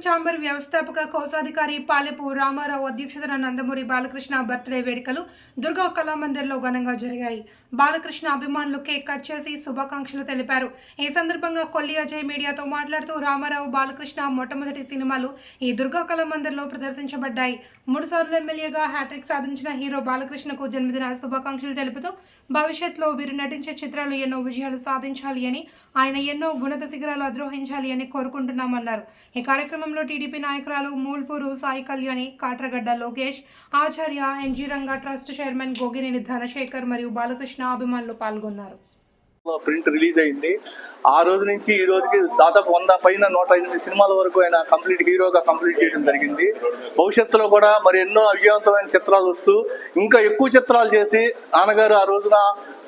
Chamber వ్యవస్థాపక కోశాధికారి పాలెపు రామారావు అధ్యక్షతన నందమూరి బాలకృష్ణ బర్త్డే వేడుకలు దుర్గా కళామందిర్లో ఘనంగా జరిగాయి. బాలకృష్ణ అభిమానులు కేక్ కట్ చేసి శుభాకాంక్షలు తెలిపారు. ఈ సందర్భంగా కొల్లి అజయ్ మీడియాతో మాట్లాడుతూ రామారావు బాలకృష్ణ మొట్టమొదటి సినిమాలు ఈ దుర్గా కళామందిర్లో ప్రదర్శించబడ్డాయి. 3 సార్లు ఎమ్మెల్యేగా హ్యాట్రిక్ సాధించిన హీరో బాలకృష్ణకు జన్మదిన శుభాకాంక్షలు తెలుపుతూ భవిష్యత్తులో వీరు నటించే చిత్రాలు ఎన్నో విజయాలు సాధించాలి అని, ఆయన ఎన్నో ఉన్నత శిఖరాలు అధిరోహించాలి అని కోరుకుంటున్నామన్నారు. ఈ కార్యక్రమంలో టీడీపీ నాయకురాలు Mulpuru Sai Kalyani, Katragadda Lokesh, Acharya, NG Ranga trust chairman Gogineni Dhanasekhar మరియు బాలకృష్ణ అభిమానులు పాల్గొన్నారు. ప్రింట్ రిలీజ్ అయింది. ఆ రోజు నుంచి ఈ రోజుకి దాదాపు 100 పైన 108 సినిమాల వరకు ఆయన కంప్లీట్ హీరోగా కంప్లీట్ చేయడం జరిగింది. భవిష్యత్తులో కూడా మరి ఎన్నో విజయవంతమైన చిత్రాలు వస్తూ ఇంకా ఎక్కువ చిత్రాలు చేసి నాన్నగారు ఆ రోజున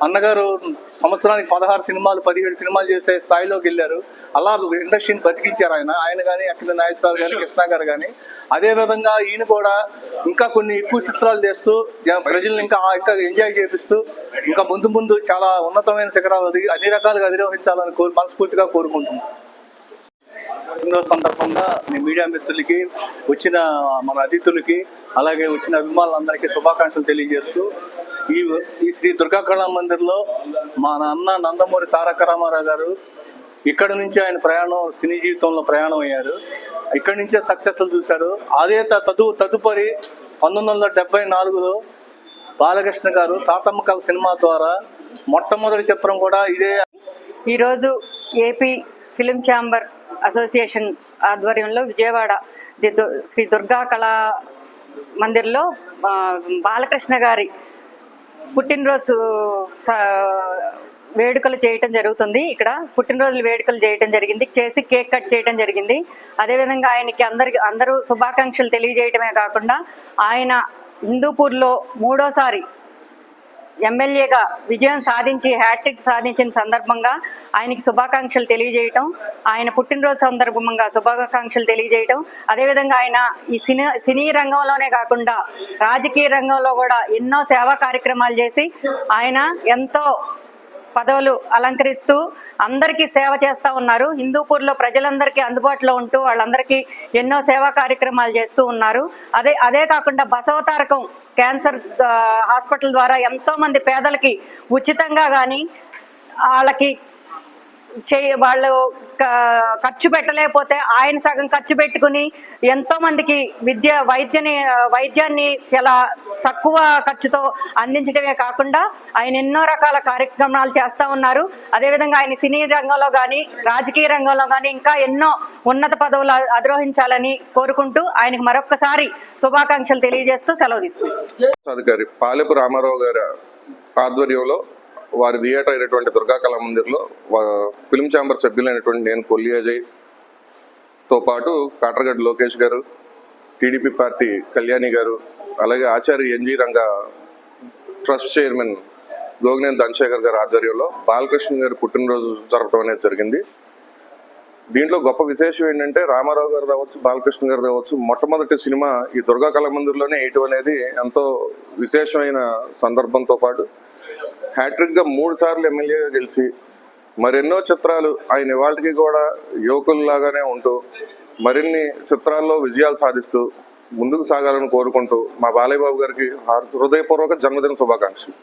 అన్నగారు సంవత్సరానికి 16 సినిమాలు 17 సినిమాలు చేసే స్థాయిలోకి వెళ్ళారు. అలా ఇండస్ట్రీని బతికించారు ఆయన కానీ అఖిల నాగేశ్వరరావు గారు, కృష్ణ గారు కానీ. అదేవిధంగా ఈయన కూడా ఇంకా కొన్ని ఎక్కువ చిత్రాలు చేస్తూ ప్రజల్ని ఇంకా ఎంజాయ్ చేపిస్తూ ఇంకా ముందు చాలా ఉన్నతమైన శిఖరాలు అన్ని రకాలుగా అధిరోహించాలని మనస్ఫూర్తిగా కోరుకుంటున్నాం. సందర్భంగా మీడియా మిత్రులకి, వచ్చిన మన అతిథులకి, అలాగే వచ్చిన అభిమానులందరికీ శుభాకాంక్షలు తెలియజేస్తూ ఈ శ్రీ దుర్గా కళామందిర్లో మా నాన్న నందమూరి తారక రామారావు గారు ఇక్కడ నుంచి ఆయన ప్రయాణం సినీ జీవితంలో ప్రయాణం అయ్యారు. ఇక్కడి నుంచే సక్సెస్లు చూశారు. అదే తదుపరి 1974లో బాలకృష్ణ గారు తాతమ్మ కళ సినిమా ద్వారా మొట్టమొదటి చిత్రం కూడా ఇదే. ఈరోజు ఏపీ ఫిలిం ఛాంబర్ అసోసియేషన్ ఆధ్వర్యంలో విజయవాడ శ్రీ దుర్గా కళా మందిర్లో బాలకృష్ణ గారి పుట్టినరోజు వేడుకలు చేయటం జరుగుతుంది. ఇక్కడ పుట్టినరోజులు వేడుకలు చేయటం జరిగింది, చేసి కేక్ కట్ చేయడం జరిగింది. అదేవిధంగా ఆయనకి అందరూ శుభాకాంక్షలు తెలియజేయటమే కాకుండా ఆయన హిందూపూర్లో 3వ ఎమ్మెల్యేగా విజయం సాధించి హ్యాట్రిక్ సాధించిన సందర్భంగా ఆయనకి శుభాకాంక్షలు తెలియజేయటం, ఆయన పుట్టినరోజు సందర్భంగా శుభాకాంక్షలు తెలియజేయటం, అదేవిధంగా ఆయన ఈ సినీ రంగంలోనే కాకుండా రాజకీయ రంగంలో కూడా ఎన్నో సేవా కార్యక్రమాలు చేసి ఆయన ఎంతో పదవులు అలంకరిస్తూ అందరికీ సేవ చేస్తూ ఉన్నారు. హిందూపూర్లో ప్రజలందరికీ అందుబాటులో ఉంటూ వాళ్ళందరికీ ఎన్నో సేవా కార్యక్రమాలు చేస్తూ ఉన్నారు. అదే కాకుండా బసవతారకం క్యాన్సర్ హాస్పిటల్ ద్వారా ఎంతో మంది పేదలకి ఉచితంగా కానీ వాళ్ళకి వాళ్ళు ఖర్చు పెట్టలేకపోతే ఆయన సగం ఖర్చు పెట్టుకుని ఎంతో మందికి వైద్యాన్ని చాలా తక్కువ ఖర్చుతో అందించడమే కాకుండా ఆయన ఎన్నో రకాల కార్యక్రమాలు చేస్తూ ఉన్నారు. అదేవిధంగా ఆయన సినీ రంగంలో కానీ రాజకీయ రంగంలో కానీ ఇంకా ఎన్నో ఉన్నత పదవులు అధిరోహించాలని కోరుకుంటూ ఆయనకు మరొక్కసారి శుభాకాంక్షలు తెలియజేస్తూ సెలవు తీసుకుంటారు. అధికారి పాలెపు రామారావు గారి ఆధ్వర్యంలో వారి థియేటర్ అయినటువంటి దుర్గా కళామందిర్లో ఫిలిం ఛాంబర్ సభ్యులైనటువంటి నేను కొల్లి అజయ్తో పాటు కాట్రగడ్డ లోకేష్ గారు, టీడీపీ పార్టీ కళ్యాణి గారు, అలాగే Acharya NG Ranga trust chairman Gogineni Dhanasekhar గారి ఆధ్వర్యంలో బాలకృష్ణ గారి పుట్టినరోజు జరపడం అనేది జరిగింది. దీంట్లో గొప్ప విశేషం ఏంటంటే రామారావు గారు కావచ్చు, బాలకృష్ణ గారు కావచ్చు, మొట్టమొదటి సినిమా ఈ దుర్గా కళామందిర్లోనే వేయటం అనేది ఎంతో విశేషమైన సందర్భంతో పాటు హ్యాట్రిక్గా 3 సార్లు ఎమ్మెల్యేగా గెలిచి మరెన్నో చిత్రాలు ఆయన ఇవాళకి కూడా యువకుల్లాగానే ఉంటూ మరిన్ని చిత్రాల్లో విజయాలు సాధిస్తూ ముందుకు సాగాలని కోరుకుంటూ మా బాలయ్య బాబు గారికి హృదయపూర్వక జన్మదిన శుభాకాంక్షలు.